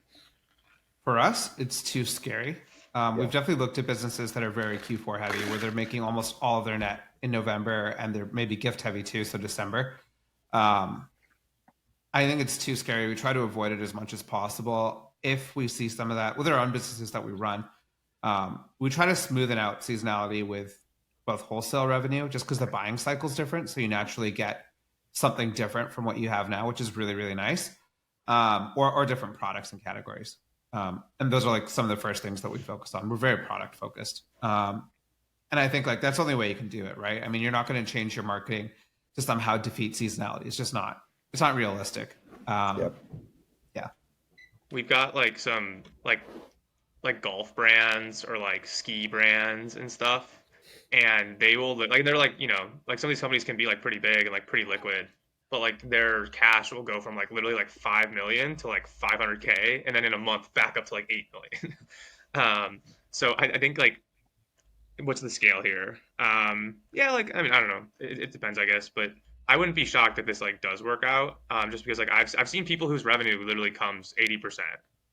For us, it's too scary. We've definitely looked at businesses that are very Q4 heavy, where they're making almost all of their net in November, and they're maybe gift heavy too, so December. I think it's too scary. We try to avoid it as much as possible. If we see some of that with our own businesses that we run, we try to smoothen out seasonality with both wholesale revenue, just because the buying cycle is different. So you naturally get something different from what you have now, which is really, really nice, or different products and categories. And those are like some of the first things that we focus on. We're very product focused. And I think like that's the only way you can do it, right? I mean, you're not going to change your marketing to somehow defeat seasonality. It's just not, it's not realistic. Yeah. We've got like some like golf brands or like ski brands and stuff. And they will like, they're like, you know, like some of these companies can be like pretty big and like pretty liquid. but like their cash will go from like literally like 5 million to like 500K, and then in a month back up to like 8 million. So I think like, what's the scale here? Yeah, like, I mean, I don't know. It depends, I guess, but I wouldn't be shocked if this like does work out. Just because like I've seen people whose revenue literally comes 80%,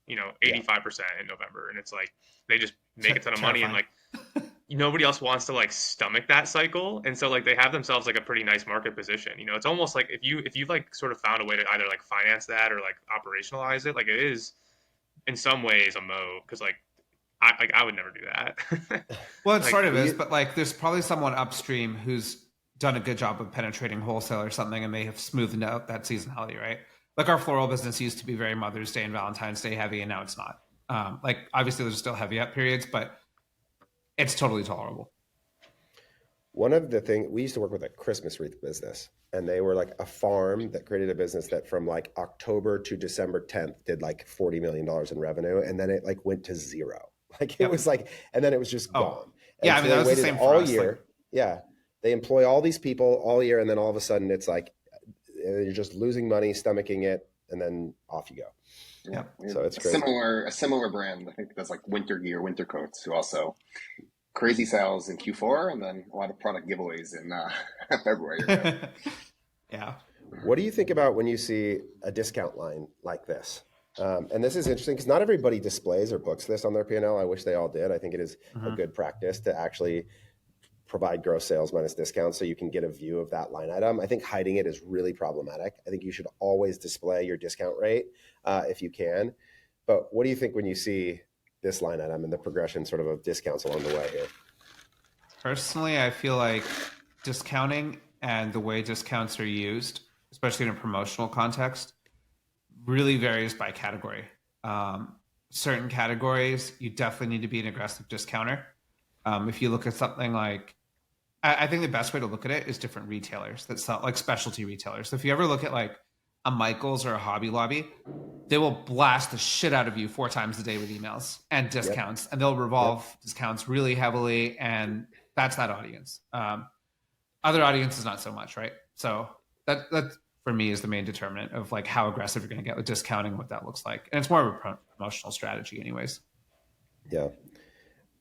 85% in November, and it's like they just make a ton of money, and like nobody else wants to like stomach that cycle, and so like they have themselves like a pretty nice market position. It's almost like if you like sort of found a way to either like finance that or like operationalize it, like it is in some ways a moat, because like I would never do that. Well, it Like, sort of is, but like there's probably someone upstream who's done a good job of penetrating wholesale or something, and they have smoothed out that seasonality, right? Like our floral business used to be very Mother's Day and Valentine's Day heavy, and now it's not. Like obviously there's still heavy up periods, but it's totally tolerable. One of the things, we used to work with a Christmas wreath business, and they were like a farm that created a business that from like October to December 10th did like $40 million in revenue, and then it like went to zero. Like it was like, and then it was just gone. And yeah, I mean, that was the same for all us, year. like, yeah, they employ all these people all year, and then all of a sudden it's like you're just losing money, stomaching it, and then off you go. Yeah, so it's great. A similar brand, I think that's like winter gear, winter coats, who also crazy sales in Q4, and then a lot of product giveaways in February. Yeah. What do you think about when you see a discount line like this? And this is interesting because not everybody displays or books this on their P&L. I wish they all did. I think it is a good practice to actually provide gross sales minus discounts so you can get a view of that line item. I think hiding it is really problematic. I think you should always display your discount rate if you can. But what do you think when you see this line item and the progression sort of discounts along the way here? Personally, I feel like discounting and the way discounts are used, especially in a promotional context, really varies by category. Certain categories, you definitely need to be an aggressive discounter. If you look at something like, I think the best way to look at it is different retailers that sell, like specialty retailers. So if you ever look at like a Michael's or a Hobby Lobby, they will blast the shit out of you 4 times a day with emails and discounts, and they'll revolve discounts really heavily, and that's that audience. Other audiences, not so much, right? So that for me is the main determinant of like how aggressive you're going to get with discounting, what that looks like, and it's more of a promotional strategy, anyways. Yeah,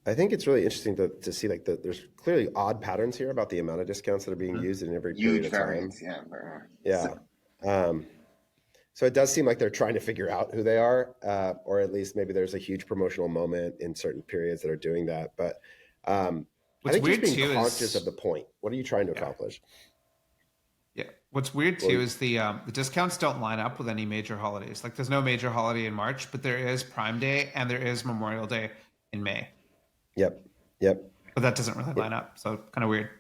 I think it's really interesting to see like there's clearly odd patterns here about the amount of discounts that are being used in every period of time. Yeah. So it does seem like they're trying to figure out who they are, or at least maybe there's a huge promotional moment in certain periods that are doing that. But I think just being conscious of the point. What are you trying to accomplish? Yeah. What's weird too is the discounts don't line up with any major holidays. Like there's no major holiday in March, but there is Prime Day and there is Memorial Day in May. Yep. But that doesn't really line up. So kind of weird.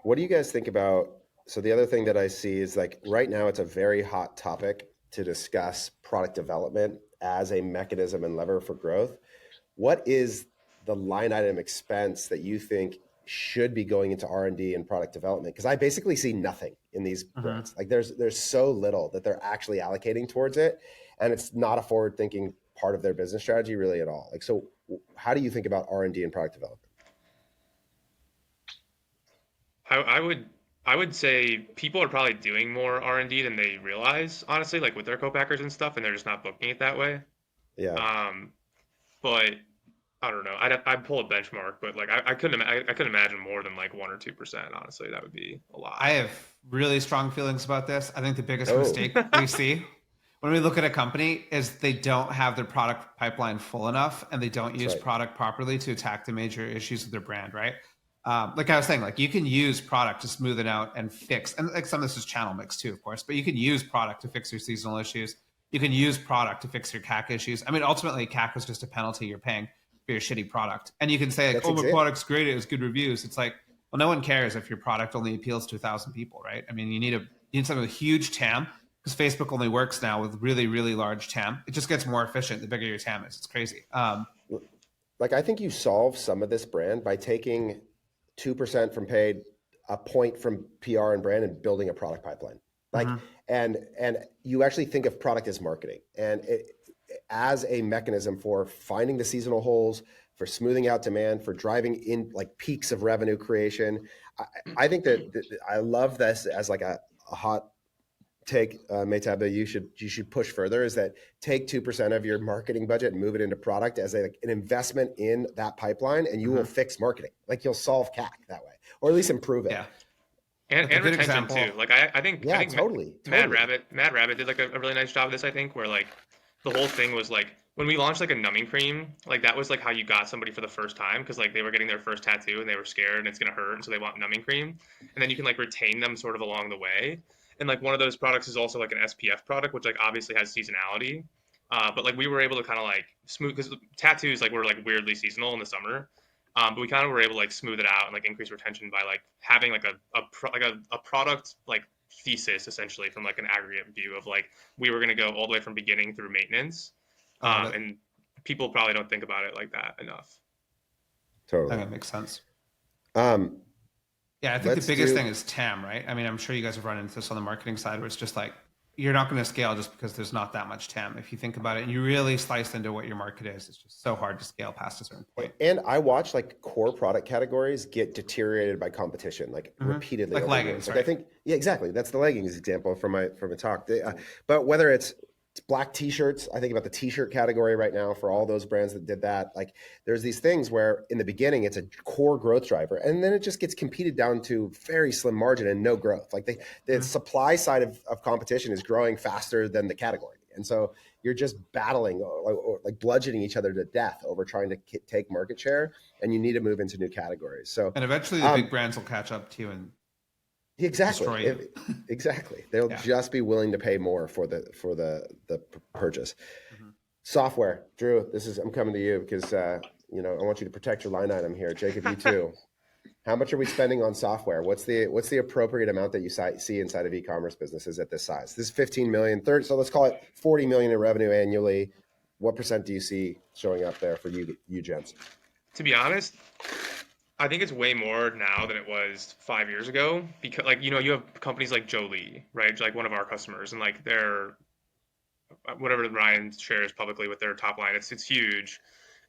What do you guys think about? So the other thing that I see is like right now it's a very hot topic to discuss product development as a mechanism and lever for growth. What is the line item expense that you think should be going into R&D and product development? Because I basically see nothing in these brands. Like there's so little that they're actually allocating towards it, and it's not a forward-thinking part of their business strategy really at all. Like, so how do you think about R&D and product development? I would say people are probably doing more R&D than they realize, honestly, like with their co-packers and stuff, and they're just not booking it that way. Yeah. But I don't know. I'd pull a benchmark, but like I couldn't imagine more than like 1 or 2%. Honestly, that would be a lot. I have really strong feelings about this. I think the biggest mistake we see when we look at a company is they don't have their product pipeline full enough, and they don't use product properly to attack the major issues of their brand, right? Like I was saying, like you can use product to smooth it out and fix, and like some of this is channel mix too, of course, but you can use product to fix your seasonal issues. You can use product to fix your CAC issues. I mean, ultimately CAC is just a penalty you're paying for your shitty product. And you can say like, my product's great, it has good reviews. It's like, well, no one cares if your product only appeals to 1,000 people, right? I mean, you need something with huge TAM, because Facebook only works now with really, really large TAM. It just gets more efficient the bigger your TAM is. It's crazy. Like I think you solve some of this brand by taking 2% from paid, a point from PR and brand, and building a product pipeline. Like, and you actually think of product as marketing, and it as a mechanism for finding the seasonal holes, for smoothing out demand, for driving in like peaks of revenue creation. I think that I love this as like a a hot take, Mehtab, that you should push further is that take 2% of your marketing budget and move it into product as an investment in that pipeline, and you will fix marketing. Like you'll solve CAC that way, or at least improve it. Yeah. And retention example. too. Like I think totally. Mad Rabbit did like a really nice job of this. I think where like the whole thing was like when we launched like a numbing cream, like that was like how you got somebody for the first time because like they were getting their first tattoo and they were scared and it's gonna hurt, and so they want numbing cream, and then you can like retain them sort of along the way. And like one of those products is also like an SPF product, which like obviously has seasonality. But like we were able to kind of like smooth because tattoos like were like weirdly seasonal in the summer. But we kind of were able to like smooth it out and like increase retention by like having like a product like thesis essentially from like an aggregate view of like we were going to go all the way from beginning through maintenance. And people probably don't think about it like that enough. Totally. I think that makes sense. Yeah, I think the biggest thing is TAM, right? I mean, I'm sure you guys have run into this on the marketing side where it's just like, you're not going to scale just because there's not that much TAM. If you think about it and you really slice into what your market is, it's just so hard to scale past a certain point. And I watch like core product categories get deteriorated by competition, like repeatedly. Like leggings, like, right? I think, yeah, exactly. That's the leggings example from a talk. But whether it's black t-shirts, I think about the t-shirt category right now for all those brands that did that. Like there's these things where in the beginning it's a core growth driver, and then it just gets competed down to very slim margin and no growth. Like the supply side of competition is growing faster than the category. And so you're just battling, like bludgeoning each other to death over trying to take market share, and you need to move into new categories. So, and eventually the big brands will catch up to you and exactly. Exactly. They'll just be willing to pay more for the purchase. Software, Drew, I'm coming to you because I want you to protect your line item here. Jacob, you too. How much are we spending on software? What's the appropriate amount that you see inside of e-commerce businesses at this size? This is 15 million, so let's call it 40 million in revenue annually. What percent do you see showing up there for you gents? To be honest, I think it's way more now than it was 5 years ago because like, you have companies like Jolie, right? Like one of our customers, and like they're whatever Ryan shares publicly with their top line, it's huge.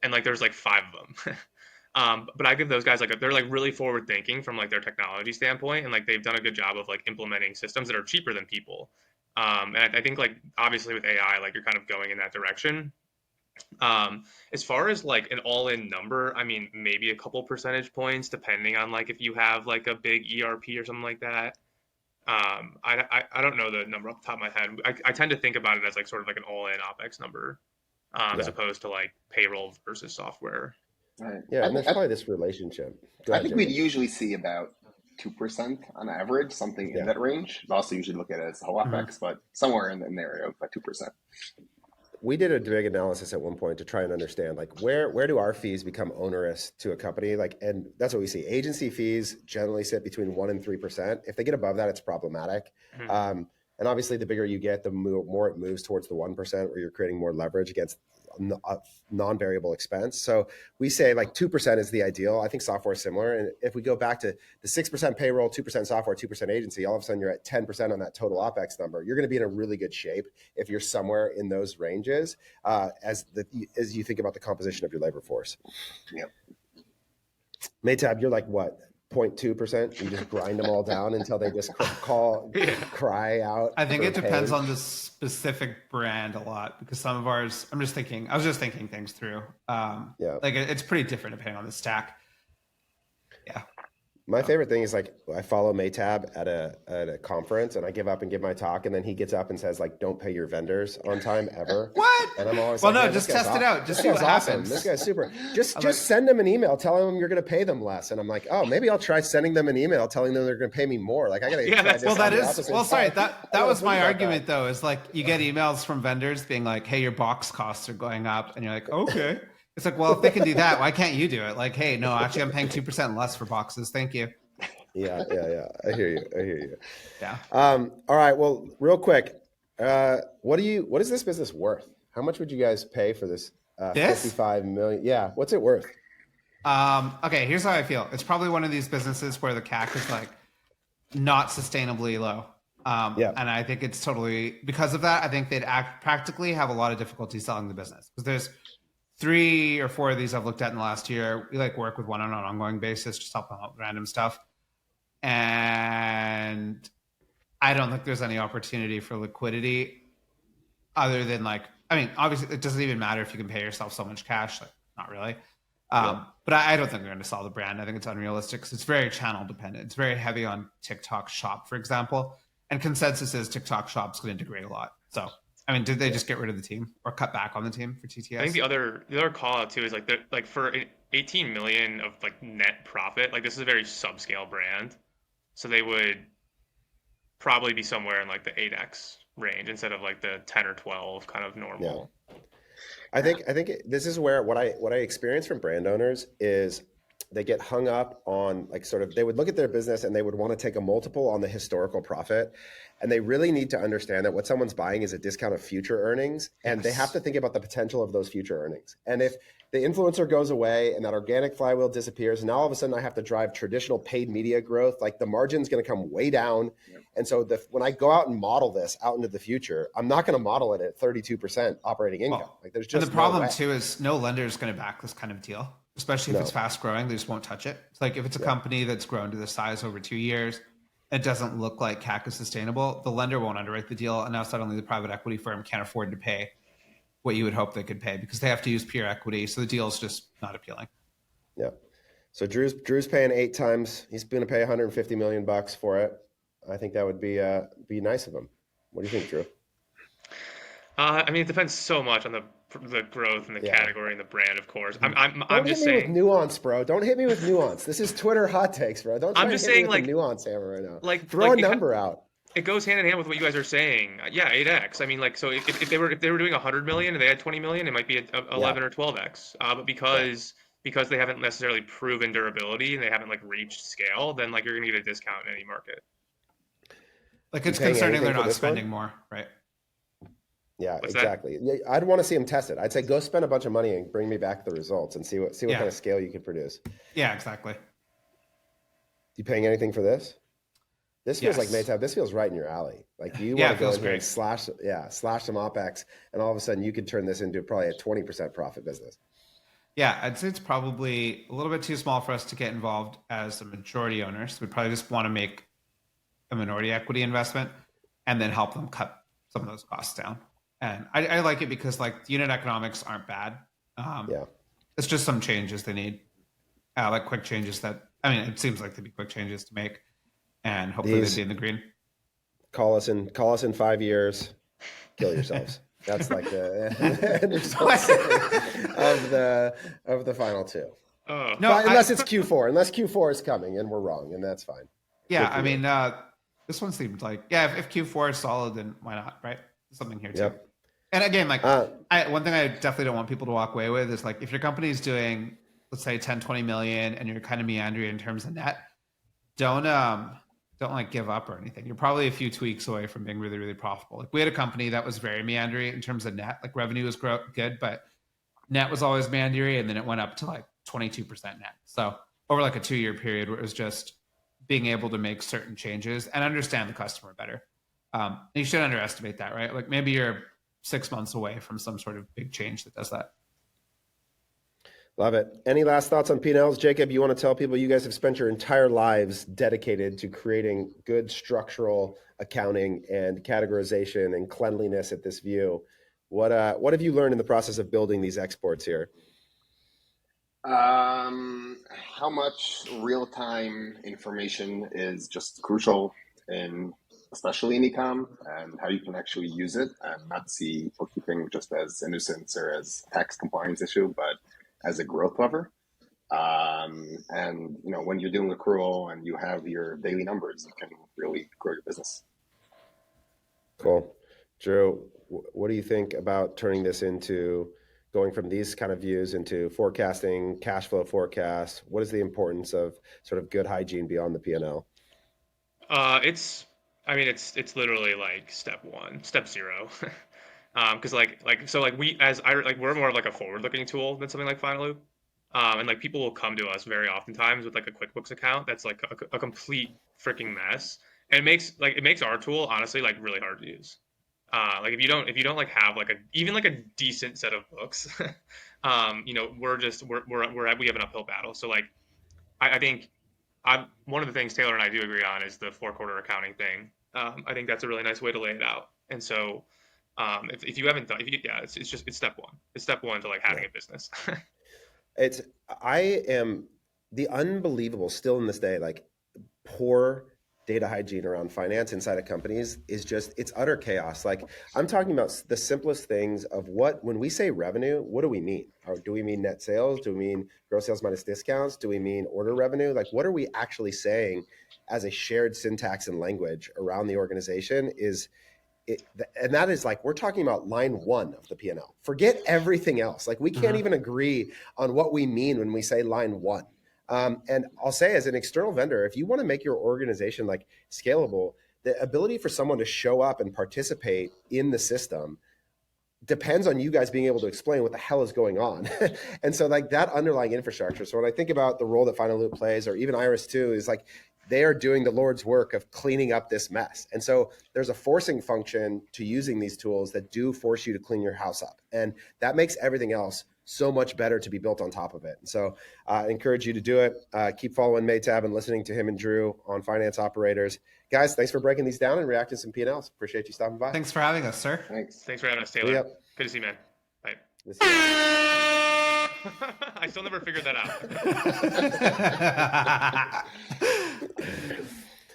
And like, there's like 5 of them. But I give those guys they're like really forward thinking from like their technology standpoint. And like, they've done a good job of like implementing systems that are cheaper than people. And I think like, obviously with AI, like you're kind of going in that direction. As far as like an all-in number, I mean, maybe a couple percentage points, depending on like if you have like a big ERP or something like that. I don't know the number off the top of my head. I tend to think about it as like sort of like an all-in OPEX number, as opposed to like payroll versus software. Right. Yeah, and there's probably this relationship. I think we'd usually see about 2% on average, something in that range. We also usually look at it as whole OPEX, but somewhere in the area of about 2%. We did a big analysis at one point to try and understand like where do our fees become onerous to a company, and that's what we see. Agency fees generally sit between 1% and 3%. If they get above that, it's problematic. And obviously the bigger you get, the more it moves towards the 1%, where you're creating more leverage against non-variable expense. So we say like 2% is the ideal. I think software is similar. And if we go back to the 6% payroll, 2% software, 2% agency, all of a sudden you're at 10% on that total OPEX number. You're going to be in a really good shape if you're somewhere in those ranges as you think about the composition of your labor force. Yep. Mehtab, you're like what? 0.2%. You just grind them all down until they just cry out. I think it depends pain. on the specific brand a lot, because some of ours, I was just thinking things through. Like it's pretty different depending on the stack. Yeah. My favorite thing is like I follow Mehtab at a conference and I give up and give my talk, and then he gets up and says like, "Don't pay your vendors on time ever." What? And I'm always just test it out. Just see what happens. This guy's super. Just send them an email telling them you're going to pay them less, and I'm like, oh, maybe I'll try sending them an email telling them they're going to pay me more. Like I got to. Yeah, that was my argument though. Is like you get emails from vendors being like, "Hey, your box costs are going up," and you're like, "Okay." It's like, well, if they can do that, why can't you do it? Like, hey, no, actually, I'm paying 2% less for boxes. Thank you. Yeah. I hear you. Yeah. All right. Well, real quick, what is this business worth? How much would you guys pay for this? 55 million. Yeah. What's it worth? Okay. Here's how I feel. It's probably one of these businesses where the CAC is like not sustainably low. And I think it's totally because of that. I think they'd practically have a lot of difficulty selling the business, because there's 3 or 4 of these I've looked at in the last year. We like work with one on an ongoing basis, just help them out with random stuff. And I don't think there's any opportunity for liquidity other than like, I mean, obviously it doesn't even matter if you can pay yourself so much cash, like not really. But I don't think they're going to sell the brand. I think it's unrealistic because it's very channel dependent. It's very heavy on TikTok Shop, for example. And consensus is TikTok Shop's going to degrade a lot. So, I mean, did they just get rid of the team or cut back on the team for TTS? I think the other call out too is like for 18 million of like net profit, like this is a very subscale brand, so they would probably be somewhere in like the 8x range instead of like the 10 or 12 kind of normal. I think this is where what I experience from brand owners is they get hung up on like sort of they would look at their business and they would want to take a multiple on the historical profit, and they really need to understand that what someone's buying is a discount of future earnings, and they have to think about the potential of those future earnings. And if the influencer goes away and that organic flywheel disappears, and now all of a sudden I have to drive traditional paid media growth, like the margin's going to come way down. And so when I go out and model this out into the future, I'm not going to model it at 32% operating income. Like there's just and the problem too is no lender is going to back this kind of deal, especially if it's fast growing. They just won't touch it. It's like if it's a company that's grown to the size over 2 years, it doesn't look like CAC is sustainable. The lender won't underwrite the deal, and now suddenly the private equity firm can't afford to pay what you would hope they could pay because they have to use pure equity. So the deal is just not appealing. Yeah. So Drew's paying 8 times. He's going to pay $150 million for it. I think that would be nice of him. What do you think, Drew? I mean, it depends so much on the growth and the category and the brand, of course. I'm just saying. Don't hit me with nuance, bro. Don't hit me with nuance. This is Twitter hot takes, bro. Don't try I'm just to hit saying, me with like, the nuance hammer right now. Like, throw a number out. It goes hand in hand with what you guys are saying. Yeah, 8x. I mean, like, so if they were doing 100 million and they had 20 million, it might be 11 or 12x. But because they haven't necessarily proven durability and they haven't like reached scale, then like you're gonna get a discount in any market. Like it's concerning they're not spending more, right? Yeah, exactly. Yeah, I'd want to see them test it. I'd say go spend a bunch of money and bring me back the results and see what kind of scale you could produce. Yeah, exactly. You paying anything for this? This feels like Mehtab. This feels right in your alley. Like you want to go in here and slash some OPEX, and all of a sudden you could turn this into probably a 20% profit business. Yeah, I'd say it's probably a little bit too small for us to get involved as a majority owner. So we probably just want to make a minority equity investment and then help them cut some of those costs down. And I like it because like the unit economics aren't bad. It's just some changes they need, like quick changes that, I mean, it seems like they'd be quick changes to make, and hopefully they'd be in the green. Call us in 5 years, kill yourselves. That's like the end result of the final two. No, unless it's Q4. Unless Q4 is coming and we're wrong, and that's fine. Yeah, I mean, this one seemed like if Q4 is solid, then why not, right? Something here too. Yep. And again, like one thing I definitely don't want people to walk away with is like if your company is doing, let's say 10, 20 million, and you're kind of meandering in terms of net, don't like give up or anything. You're probably a few tweaks away from being really, really profitable. Like we had a company that was very meandering in terms of net, like revenue was good, but net was always meandering, and then it went up to like 22% net. So over like a 2-year period where it was just being able to make certain changes and understand the customer better. You shouldn't underestimate that, right? Like maybe you're 6 months away from some sort of big change that does that. Love it. Any last thoughts on P&Ls? Jacob, you want to tell people you guys have spent your entire lives dedicated to creating good structural accounting and categorization and cleanliness at this view. What have you learned in the process of building these exports here? How much real-time information is just crucial, especially in eCom, and how you can actually use it and not see bookkeeping just as a nuisance or as tax compliance issue, but as a growth lever. And when you're doing accrual and you have your daily numbers, you can really grow your business. Cool. Drew, what do you think about turning this into going from these kind of views into forecasting, cash flow forecasts? What is the importance of sort of good hygiene beyond the P&L? It's literally like step 0. Because we're more of like a forward-looking tool than something like Finaloop. And like people will come to us very oftentimes with like a QuickBooks account that's like a complete freaking mess. And it makes our tool honestly like really hard to use. Like if you don't like have like even a decent set of books, we have an uphill battle. So like I think one of the things Taylor and I do agree on is the 4-quarter accounting thing. I think that's a really nice way to lay it out. And so if you haven't done, it's step one. It's step one to like having a business. I am the unbelievable still in this day, like poor data hygiene around finance inside of companies is just, it's utter chaos. Like I'm talking about the simplest things of when we say revenue, what do we mean? Or do we mean net sales? Do we mean gross sales minus discounts? Do we mean order revenue? Like what are we actually saying as a shared syntax and language around the organization and that is like, we're talking about line 1 of the P&L. Forget everything else. Like we can't even agree on what we mean when we say line 1. And I'll say as an external vendor, if you want to make your organization like scalable, the ability for someone to show up and participate in the system depends on you guys being able to explain what the hell is going on. And so like that underlying infrastructure. So when I think about the role that Finaloop plays, or even Iris too, is like, they are doing the Lord's work of cleaning up this mess. And so there's a forcing function to using these tools that do force you to clean your house up. And that makes everything else so much better to be built on top of it. And so I encourage you to do it. Keep following Mehtab and listening to him and Drew on Finance Operators. Guys, thanks for breaking these down and reacting to some P&Ls. Appreciate you stopping by. Thanks for having us, sir. Thanks. Thanks for having us, Taylor. Yep. Good to see you, man. Bye. I still never figured that out.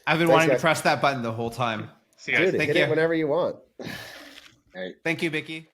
I've been wanting to press that button the whole time. See you guys. Dude, Thank hit you. it whenever you want. Hey. Thank you, Vicky.